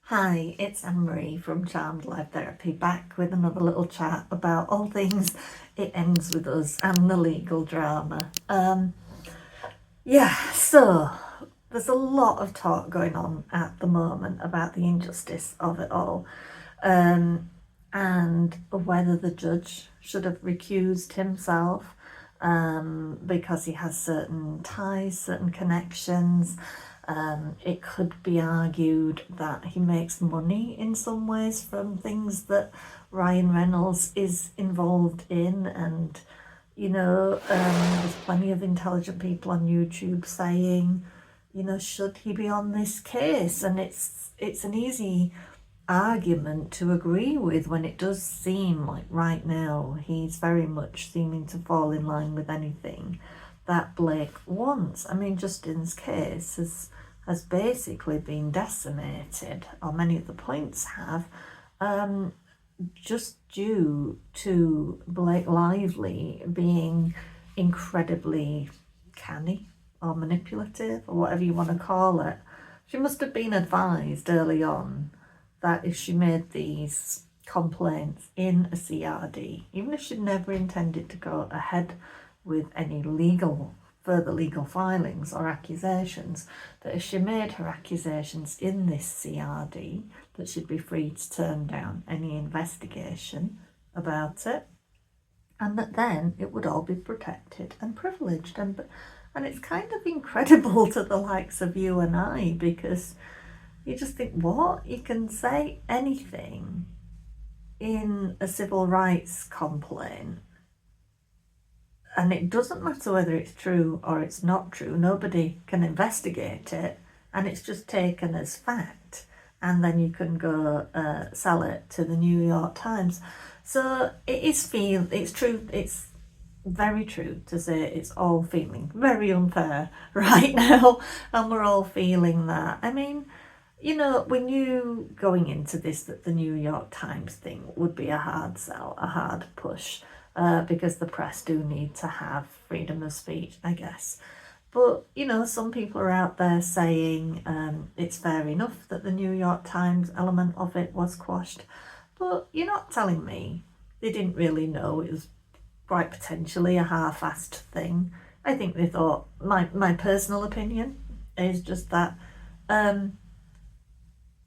Hi, it's Anne-Marie from Charmed Live Therapy, back with another little chat about all things It Ends With Us and the legal drama. So there's a lot of talk going on at the moment about the injustice of it all, and whether the judge should have recused himself because he has certain ties, certain connections. It could be argued that he makes money in some ways from things that Ryan Reynolds is involved in, and there's plenty of intelligent people on YouTube saying, should he be on this case? And it's an easy argument to agree with when it does seem like right now he's very much seeming to fall in line with anything that Blake wants. I mean, Justin's case has basically been decimated, or many of the points have, just due to Blake Lively being incredibly canny or manipulative or whatever you want to call it. She must have been advised early on that if she made these complaints in a CRD, even if she'd never intended to go ahead with any further legal filings or accusations, that if she made her accusations in this CRD, that she'd be free to turn down any investigation about it, and that then it would all be protected and privileged. And it's kind of incredible to the likes of you and I, because you just think, what? You can say anything in a civil rights complaint, and it doesn't matter whether it's true or it's not true. Nobody can investigate it, and it's just taken as fact, and then you can go sell it to the New York Times. So it's true. It's very true to say it's all feeling very unfair right now, and we're all feeling that. I mean, we knew going into this that the New York Times thing would be a hard sell, a hard push, because the press do need to have freedom of speech, I guess. But, some people are out there saying it's fair enough that the New York Times element of it was quashed. But you're not telling me they didn't really know it was quite potentially a half-assed thing. I think they thought, my personal opinion is just that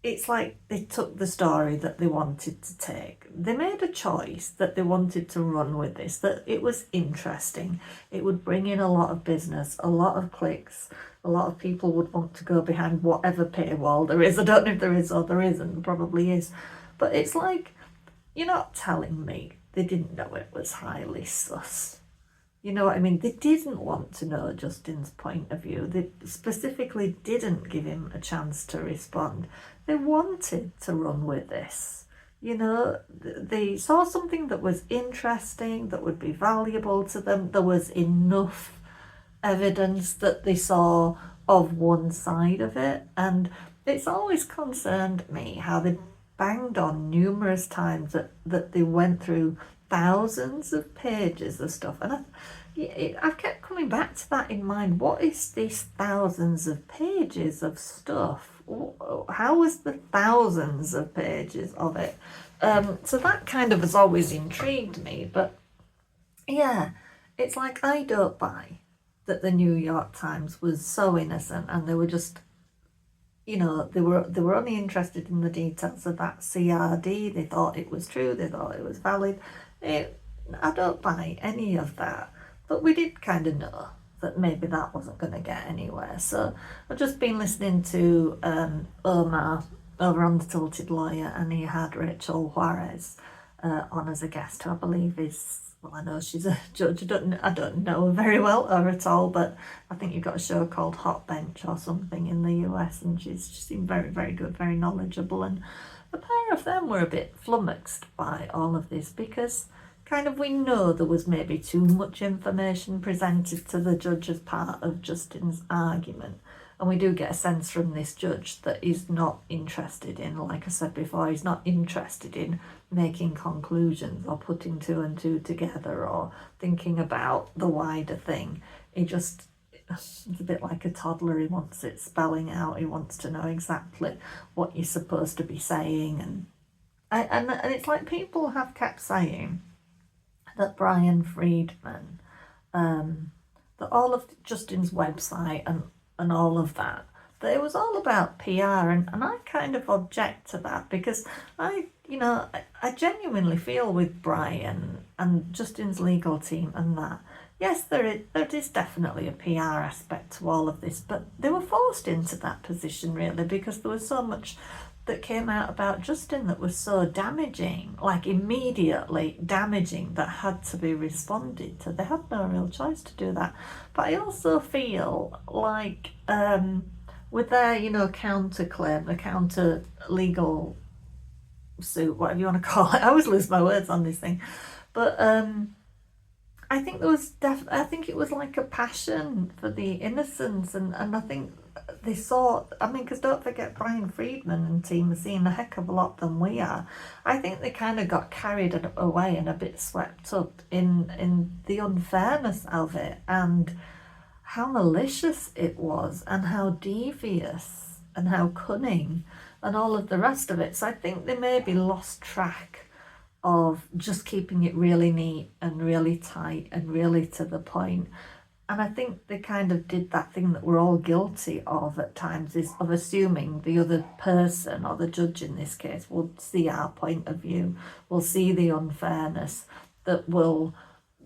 it's like they took the story that they wanted to take. They made a choice that they wanted to run with this, that it was interesting. It would bring in a lot of business, a lot of clicks. A lot of people would want to go behind whatever paywall there is. I don't know if there is or there isn't, probably is. But it's like, you're not telling me they didn't know it was highly sus. You know what I mean? They didn't want to know Justin's point of view. They specifically didn't give him a chance to respond. They wanted to run with this. They saw something that was interesting, that would be valuable to them. There was enough evidence that they saw of one side of it. And it's always concerned me how they banged on numerous times that they went through thousands of pages of stuff, and I've kept coming back to that in mind. What is this thousands of pages of stuff? How was the thousands of pages of it? So that kind of has always intrigued me. But yeah, it's like, I don't buy that the New York Times was so innocent and they were just, they were only interested in the details of that CRD. They thought it was true. They thought it was valid. I don't buy any of that. But we did kind of know that maybe that wasn't going to get anywhere. So I've just been listening to Omar over on The Tilted Lawyer, and he had Rachel Juarez on as a guest, who I believe is, well, I know she's a judge. I don't know her very well or at all, but I think you've got a show called Hot Bench or something in the US, and she seemed very, very good, very knowledgeable. And the pair of them were a bit flummoxed by all of this, because kind of we know there was maybe too much information presented to the judge as part of Justin's argument. And we do get a sense from this judge that he's not interested in, like I said before, he's not interested in making conclusions or putting two and two together or thinking about the wider thing. it's a bit like a toddler. He wants it spelling out. He wants to know exactly what you're supposed to be saying. And it's like people have kept saying that Brian Friedman, that all of Justin's website and all of that it was all about PR, and I kind of object to that, because I genuinely feel with Brian and Justin's legal team and that, yes, there is definitely a PR aspect to all of this, but they were forced into that position really because there was so much that came out about Justin that was so damaging, like immediately damaging, that had to be responded to. They had no real choice to do that. But I also feel like with their, counterclaim, the counter legal suit, whatever you want to call it. I always lose my words on this thing. But I think there was I think it was like a passion for the innocence, and I think they saw, because don't forget, Brian Friedman and team are seeing a heck of a lot than we are. I think they kind of got carried away and a bit swept up in the unfairness of it, and how malicious it was, and how devious and how cunning and all of the rest of it. So I think they maybe lost track of just keeping it really neat and really tight and really to the point. And I think they kind of did that thing that we're all guilty of at times, is of assuming the other person, or the judge in this case, will see our point of view, will see the unfairness, that will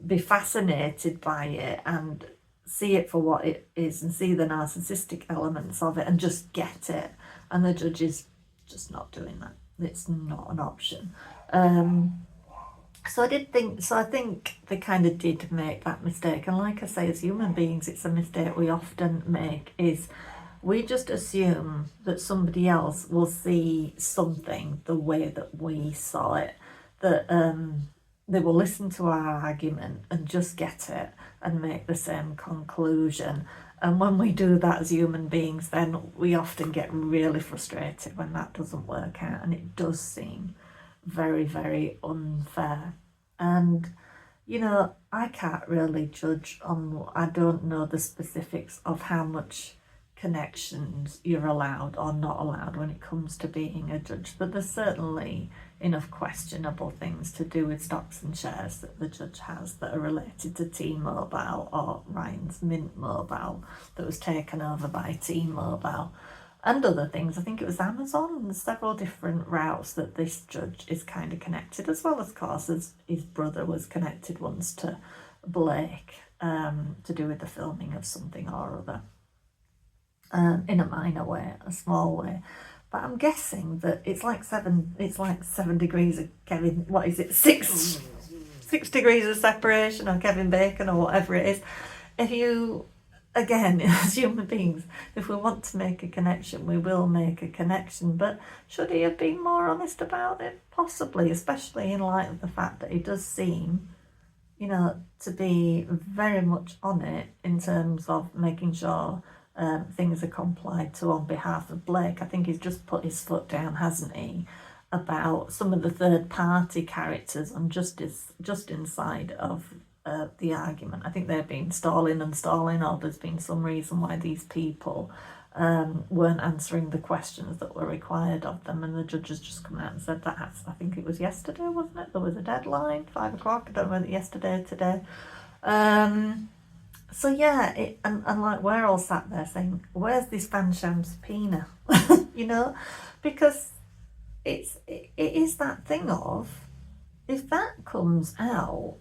be fascinated by it and see it for what it is, and see the narcissistic elements of it and just get it. And the judge is just not doing that. It's not an option. So I think they kind of did make that mistake. And like I say, as human beings, it's a mistake we often make, is we just assume that somebody else will see something the way that we saw it, that they will listen to our argument and just get it and make the same conclusion. And when we do that as human beings, then we often get really frustrated when that doesn't work out, and it does seem very, very unfair. And I can't really judge I don't know the specifics of how much connections you're allowed or not allowed when it comes to being a judge, but there's certainly enough questionable things to do with stocks and shares that the judge has that are related to T-Mobile, or Ryan's Mint Mobile that was taken over by T-Mobile, and other things. I think it was Amazon, and several different routes that this judge is kind of connected, as well as, of course, as his brother was connected once to Blake, to do with the filming of something or other, in a minor way, a small way. But I'm guessing that it's like 7 degrees of Kevin, what is it, 6 degrees of separation of Kevin Bacon, or whatever it is. If you, again, as human beings, if we want to make a connection, we will make a connection. But should he have been more honest about it? Possibly, especially in light of the fact that he does seem, to be very much on it in terms of making sure things are complied to on behalf of Blake. I think he's just put his foot down, hasn't he, about some of the third party characters on Justin's side of the argument. I think they've been stalling, or there's been some reason why these people weren't answering the questions that were required of them, and the judge has just come out and said that. I think it was yesterday, wasn't it? There was a deadline, 5 o'clock. I don't know whether yesterday, today. So yeah, and like we're all sat there saying, where's this Fansham subpoena? Because it is that thing of, if that comes out,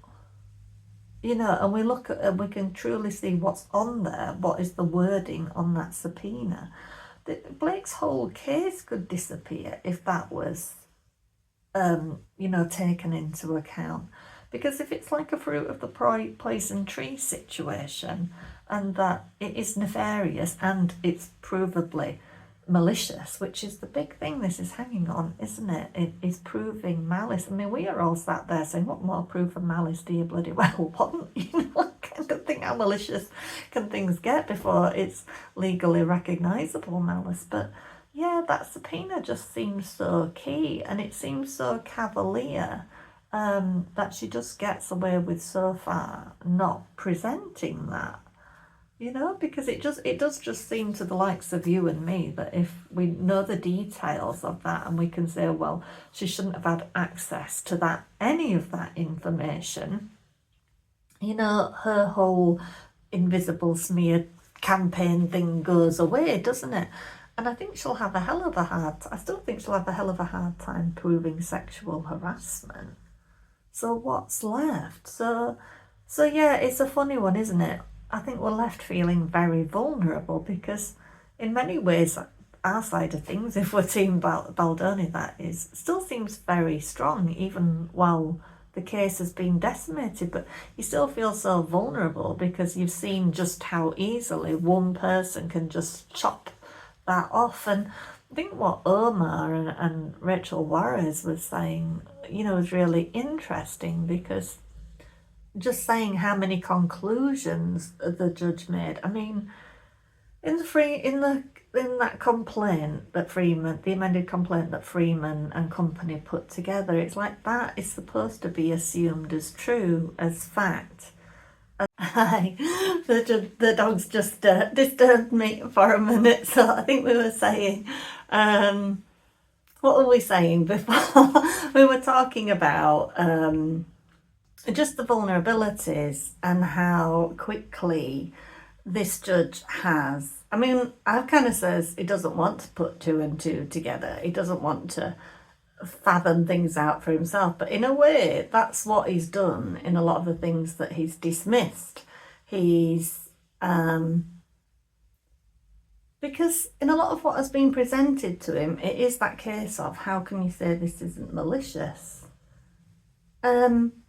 and we look at, and we can truly see what's on there, what is the wording on that subpoena, Blake's whole case could disappear if that was, taken into account. Because if it's like a fruit of the poison tree situation, and that it is nefarious and it's provably malicious, which is the big thing this is hanging on, isn't it? It is proving malice. I mean, we are all sat there saying, what more proof of malice do you bloody well want? I kind of think, how malicious can things get before it's legally recognisable malice? But yeah, that subpoena just seems so key, and it seems so cavalier. That she just gets away with so far not presenting that. you know, because it does just seem to the likes of you and me that if we know the details of that and we can say, well, she shouldn't have had access to that, any of that information, you know, her whole invisible smear campaign thing goes away, doesn't it? And I think she'll have a hell of a I still think she'll have a hell of a hard time proving sexual harassment. So what's left? So yeah, it's a funny one, isn't it? I think we're left feeling very vulnerable because in many ways our side of things, if we're Team Baldoni, that is, still seems very strong even while the case has been decimated, but you still feel so vulnerable because you've seen just how easily one person can just chop that off. And I think what Omar and Rachel Juarez was saying, you know, is really interesting because just saying how many conclusions the judge made. I mean, in that complaint that Freeman, the amended complaint that Freeman and company put together, it's like that is supposed to be assumed as true, as fact. The dogs just disturbed me for a minute, so I think we were saying, what were we saying before? We were talking about just the vulnerabilities and how quickly this judge has. I mean, I've kind of says he doesn't want to put two and two together. He doesn't want to fathom things out for himself. But in a way, that's what he's done in a lot of the things that he's dismissed. He's because in a lot of what has been presented to him, it is that case of how can you say this isn't malicious?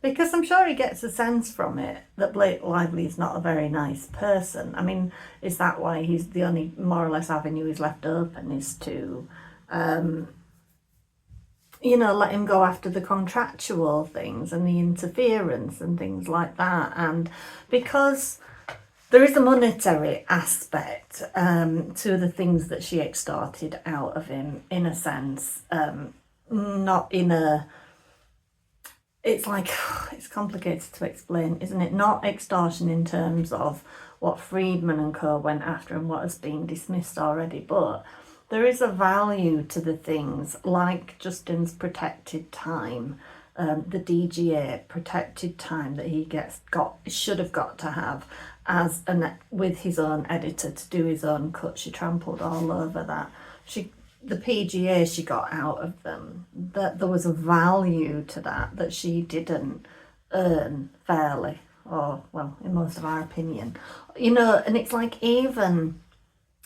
Because I'm sure he gets a sense from it that Blake Lively is not a very nice person. I mean, is that why he's the only more or less avenue he's left open is to, you know, let him go after the contractual things and the interference and things like that. And because there is a monetary aspect to the things that she extorted out of him, in a sense, not in a... It's like, it's complicated to explain, isn't it? Not extortion in terms of what Friedman and co went after and what has been dismissed already, but there is a value to the things like Justin's protected time, the DGA protected time that he should have got to have as with his own editor to do his own cut. She trampled all over that. The PGA she got out of them, that there was a value to that she didn't earn fairly, or well, in most of our opinion, you know. And it's like, even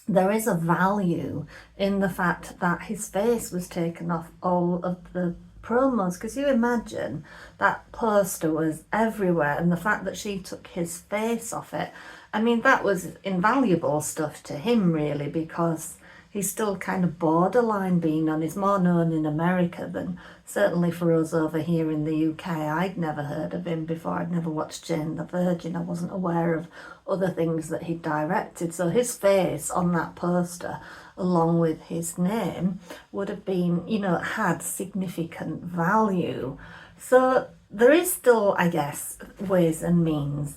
there is a value in the fact that his face was taken off all of the promos, because you imagine that poster was everywhere, and the fact that she took his face off it, I mean, that was invaluable stuff to him, really, because he's still kind of borderline being on. He's more known in America than certainly for us over here in the UK. I'd never heard of him before. I'd never watched Jane the Virgin. I wasn't aware of other things that he'd directed. So his face on that poster, along with his name, would have been, you know, had significant value. So there is still, I guess, ways and means,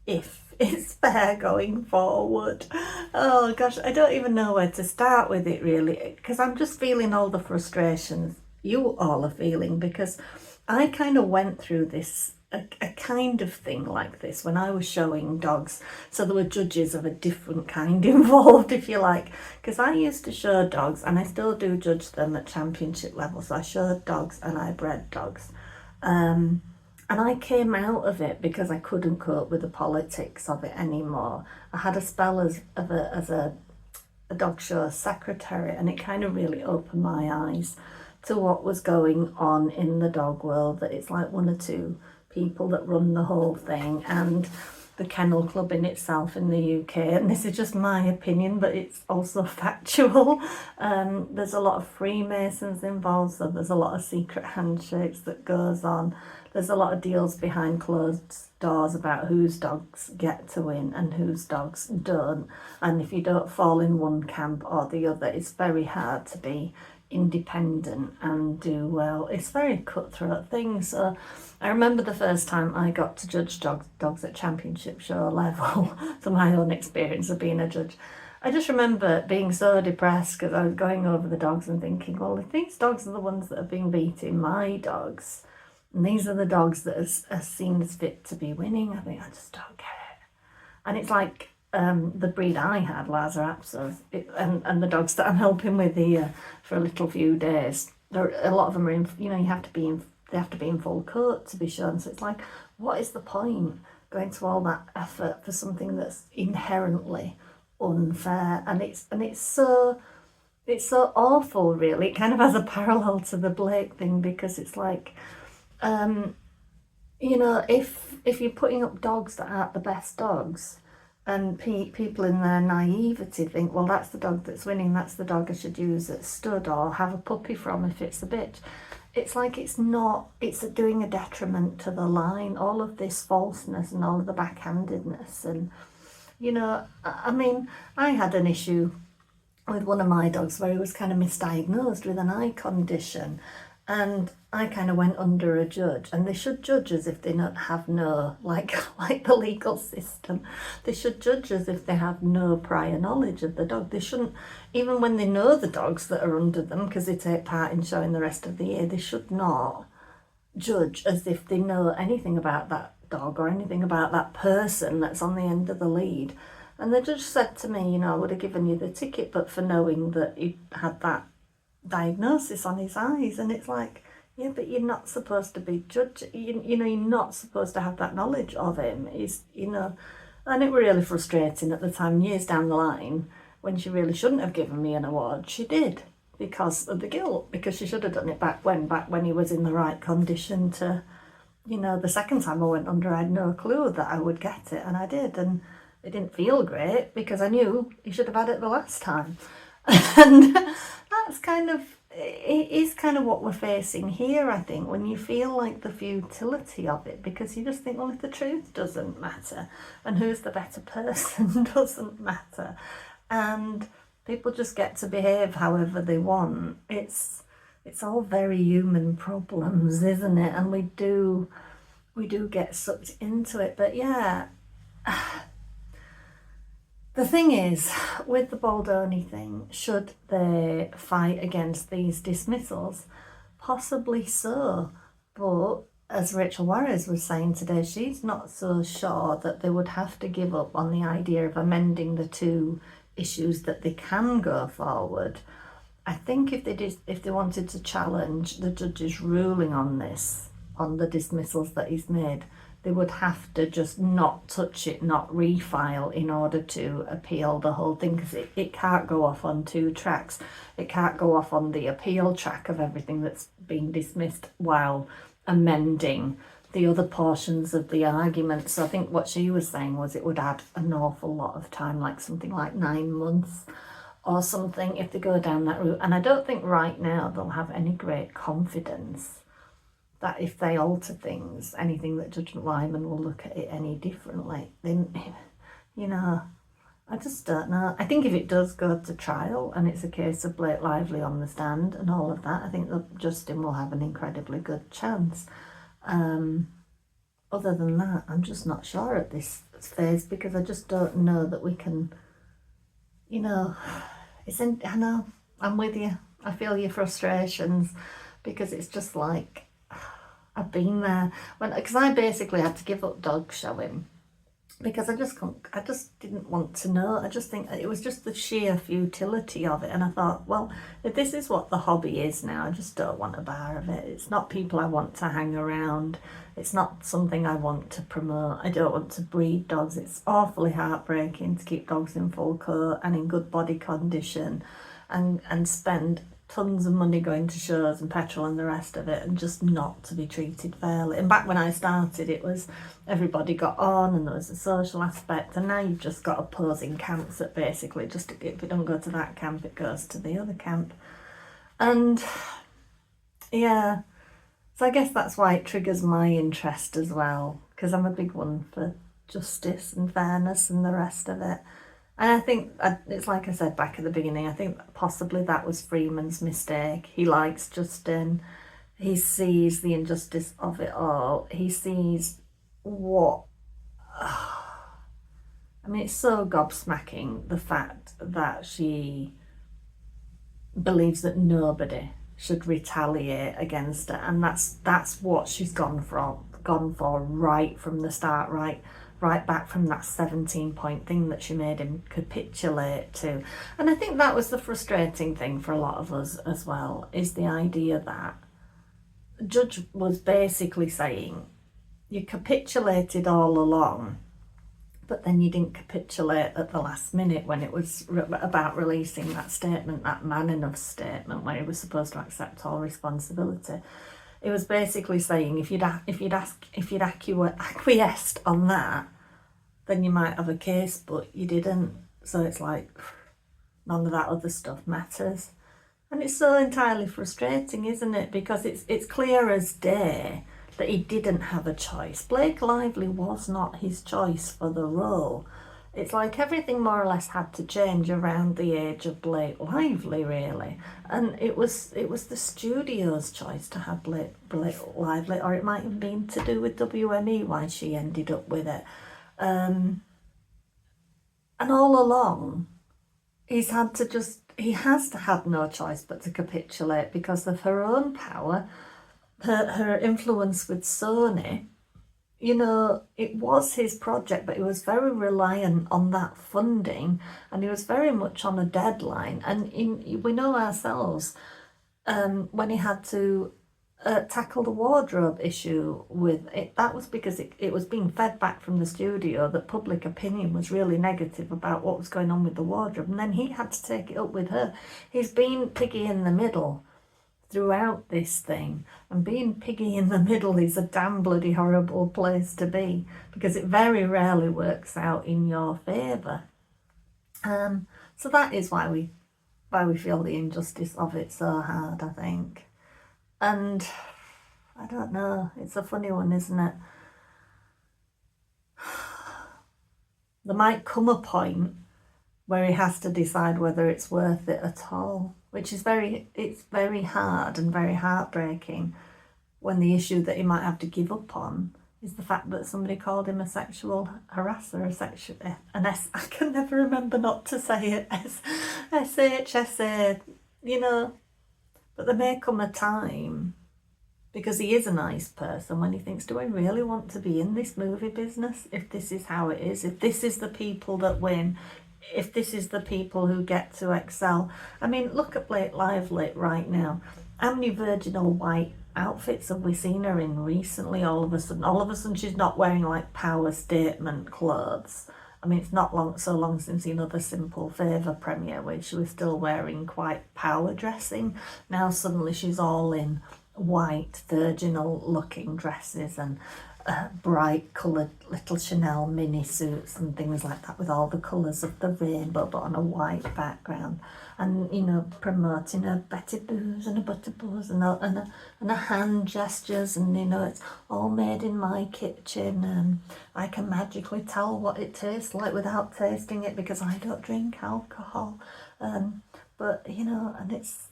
if it's fair, going forward. Oh gosh, I don't even know where to start with it, really, because I'm just feeling all the frustrations you all are feeling, because I kind of went through this, a kind of thing like this when I was showing dogs. So there were judges of a different kind involved, if you like, because I used to show dogs, and I still do judge them at championship level. So I showed dogs and I bred dogs. And I came out of it because I couldn't cope with the politics of it anymore. I had a spell as a dog show secretary, and it kind of really opened my eyes to what was going on in the dog world, that it's like one or two people that run the whole thing, and the kennel club in itself in the UK. And this is just my opinion, but it's also factual. There's a lot of Freemasons involved, so there's a lot of secret handshakes that goes on. There's a lot of deals behind closed doors about whose dogs get to win and whose dogs don't. And if you don't fall in one camp or the other, it's very hard to be independent and do well. It's very cutthroat thing. So I remember the first time I got to judge dogs at championship show level, so my own experience of being a judge. I just remember being so depressed because I was going over the dogs and thinking, well, if these dogs are the ones that have been beating my dogs, and these are the dogs that are seen as fit to be winning, I think I just don't get it. And it's like the breed I had, Lhasa Apsos, and the dogs that I'm helping with here for a little few days. A lot of them are in, you know, they have to be in full coat to be shown. So it's like, what is the point going to all that effort for something that's inherently unfair? And it's so awful, really. It kind of has a parallel to the Blake thing, because it's like, you know, if you're putting up dogs that aren't the best dogs, and people in their naivety think, well, that's the dog that's winning, that's the dog I should use at stud or have a puppy from if it's a bitch. It's like it's doing a detriment to the line, all of this falseness and all of the backhandedness. And, you know, I mean, I had an issue with one of my dogs where he was kind of misdiagnosed with an eye condition, and I kind of went under a judge, and they should judge as if they not have no, like the legal system, they should judge as if they have no prior knowledge of the dog. They shouldn't, even when they know the dogs that are under them, because they take part in showing the rest of the year, they should not judge as if they know anything about that dog or anything about that person that's on the end of the lead. And the judge said to me, you know, I would have given you the ticket, but for knowing that he had that diagnosis on his eyes. And it's like, yeah, but you're not supposed to be judging, you know, you're not supposed to have that knowledge of him. Is, you know, and it was really frustrating at the time. Years down the line, when she really shouldn't have given me an award, she did, because of the guilt, because she should have done it back when he was in the right condition to, you know. The second time I went under, I had no clue that I would get it, and I did, and it didn't feel great because I knew he should have had it the last time. And that's kind of, it is kind of what we're facing here, I think, when you feel like the futility of it, because you just think, well, if the truth doesn't matter and who's the better person doesn't matter, and people just get to behave however they want. It's all very human problems, isn't it? And we do get sucked into it. But yeah, the thing is, with the Baldoni thing, should they fight against these dismissals? Possibly so. But as Rachel Juarez was saying today, she's not so sure that they would have to give up on the idea of amending the two issues that they can go forward. I think if they wanted to challenge the judge's ruling on this, on the dismissals that he's made, they would have to just not touch it, not refile, in order to appeal the whole thing, because it can't go off on two tracks. It can't go off on the appeal track of everything that's been dismissed while amending the other portions of the argument. So I think what she was saying was it would add an awful lot of time, like something like 9 months or something, if they go down that route. And I don't think right now they'll have any great confidence that if they alter things, anything, that Judge Liman will look at it any differently. Then, you know, I just don't know. I think if it does go to trial and it's a case of Blake Lively on the stand and all of that, I think that Justin will have an incredibly good chance. Other than that, I'm just not sure at this phase, because I just don't know that we can, you know, I know, I'm with you. I feel your frustrations, because it's just like, I've been there because I basically had to give up dog showing because I just didn't want to know. I just think it was just the sheer futility of it, and I thought, well, if this is what the hobby is now, I just don't want a bar of it. It's not people I want to hang around. It's not something I want to promote. I don't want to breed dogs. It's awfully heartbreaking to keep dogs in full coat and in good body condition, and spend tons of money going to shows and petrol and the rest of it, and just not to be treated fairly. And back when I started, it was everybody got on and there was a social aspect, and now you've just got opposing camps that basically just, if it don't go to that camp, it goes to the other camp. And yeah, so I guess that's why it triggers my interest as well, because I'm a big one for justice and fairness and the rest of it. And I think it's like I said back at the beginning, I think possibly that was Freeman's mistake. He likes Justin. He sees the injustice of it all. He sees what... I mean, it's so gobsmacking, the fact that she believes that nobody should retaliate against her, and that's what she's gone for right from the start, right back from that 17-point thing that she made him capitulate to. And I think that was the frustrating thing for a lot of us as well, is the idea that Judge was basically saying, you capitulated all along, but then you didn't capitulate at the last minute when it was about releasing that statement, that man enough statement, where he was supposed to accept all responsibility. It was basically saying if you'd acquiesced on that, then you might have a case, but you didn't. So it's like none of that other stuff matters, and it's so entirely frustrating, isn't it? Because it's clear as day that he didn't have a choice. Blake Lively was not his choice for the role. It's like everything more or less had to change around the age of Blake Lively, really. And it was the studio's choice to have Blake Lively, or it might have been to do with WME why she ended up with it. And all along, he has to have no choice but to capitulate because of her own power, her influence with Sony. You know, it was his project, but he was very reliant on that funding, and he was very much on a deadline. And we know ourselves, when he had to tackle the wardrobe issue with it, that was because it was being fed back from the studio that public opinion was really negative about what was going on with the wardrobe, and then he had to take it up with her. He's been piggy in the middle throughout this thing, and being piggy in the middle is a damn bloody horrible place to be, because it very rarely works out in your favour. So that is why we feel the injustice of it so hard, I think. And I don't know, it's a funny one, isn't it? There might come a point where he has to decide whether it's worth it at all, which is it's very hard and very heartbreaking when the issue that he might have to give up on is the fact that somebody called him a sexual harasser, I can never remember not to say it, SHSA, you know. But there may come a time, because he is a nice person, when he thinks, do I really want to be in this movie business if this is how it is, if this is the people that win, if this is the people who get to excel. I mean, look at Blake Lively right now. How many virginal white outfits have we seen her in recently? All of a sudden she's not wearing like power statement clothes. I mean, it's not so long since another Simple Favour premiere where she was still wearing quite power dressing. Now suddenly she's all in white, virginal looking dresses and bright coloured little Chanel mini suits and things like that, with all the colours of the rainbow but on a white background, and you know, promoting her Betty Boos and her butter boos and her hand gestures, and you know, it's all made in my kitchen, and I can magically tell what it tastes like without tasting it because I don't drink alcohol, but you know, and it's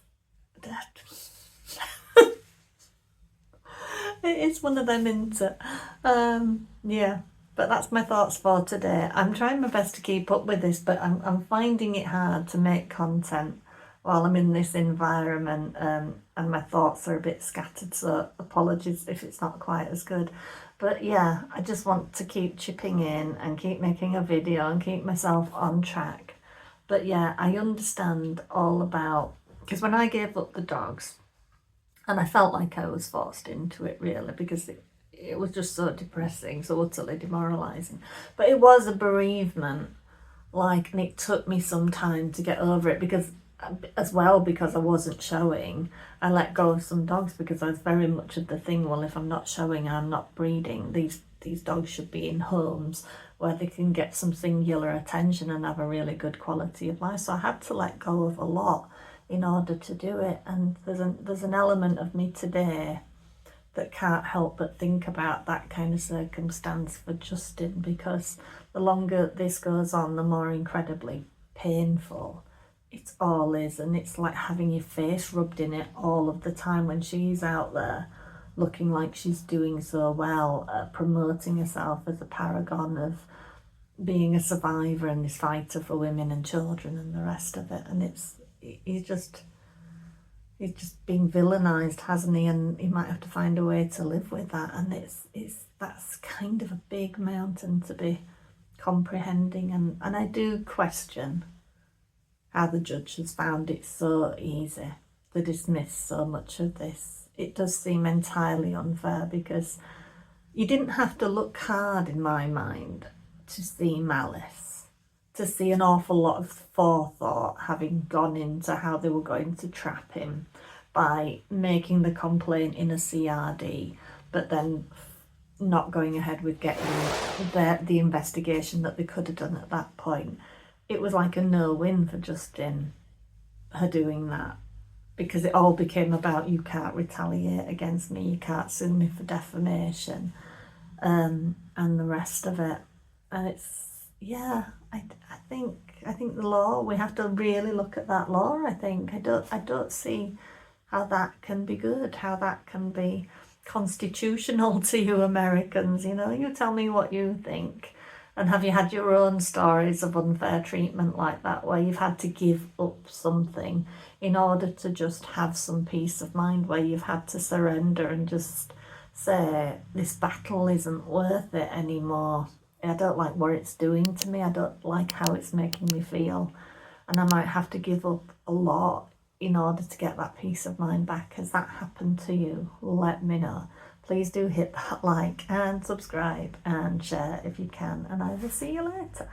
it's one of them, isn't it? Yeah, but that's my thoughts for today. I'm trying my best to keep up with this, but I'm finding it hard to make content while I'm in this environment, and my thoughts are a bit scattered, so apologies if it's not quite as good. But yeah, I just want to keep chipping in and keep making a video and keep myself on track. But yeah, I understand all about, because when I gave up the dogs, and I felt like I was forced into it, really, because it was just so depressing, so utterly demoralising. But it was a bereavement, and it took me some time to get over it, because I wasn't showing, I let go of some dogs because I was very much of the thing, well, if I'm not showing, I'm not breeding. These dogs should be in homes where they can get some singular attention and have a really good quality of life. So I had to let go of a lot in order to do it, and there's an element of me today that can't help but think about that kind of circumstance for Justin, because the longer this goes on, the more incredibly painful it all is. And it's like having your face rubbed in it all of the time when she's out there looking like she's doing so well, promoting herself as a paragon of being a survivor and this fighter for women and children and the rest of it. And he's just been villainized, hasn't he? And he might have to find a way to live with that. And that's kind of a big mountain to be comprehending. And I do question how the judge has found it so easy to dismiss so much of this. It does seem entirely unfair, because you didn't have to look hard, in my mind, to see malice, to see an awful lot of forethought having gone into how they were going to trap him by making the complaint in a CRD, but then not going ahead with getting the investigation that they could have done at that point. It was like a no-win for Justin, her doing that, because it all became about, you can't retaliate against me, you can't sue me for defamation, and the rest of it. And it's, yeah, I think the law, we have to really look at that law. I don't see how that can be good, how that can be constitutional to you Americans. You know, you tell me what you think. And have you had your own stories of unfair treatment like that, where you've had to give up something in order to just have some peace of mind, where you've had to surrender and just say, this battle isn't worth it anymore. I don't like what it's doing to me. I don't like how it's making me feel. And I might have to give up a lot in order to get that peace of mind back. Has that happened to you? Let me know. Please do hit that like and subscribe and share if you can. And I will see you later.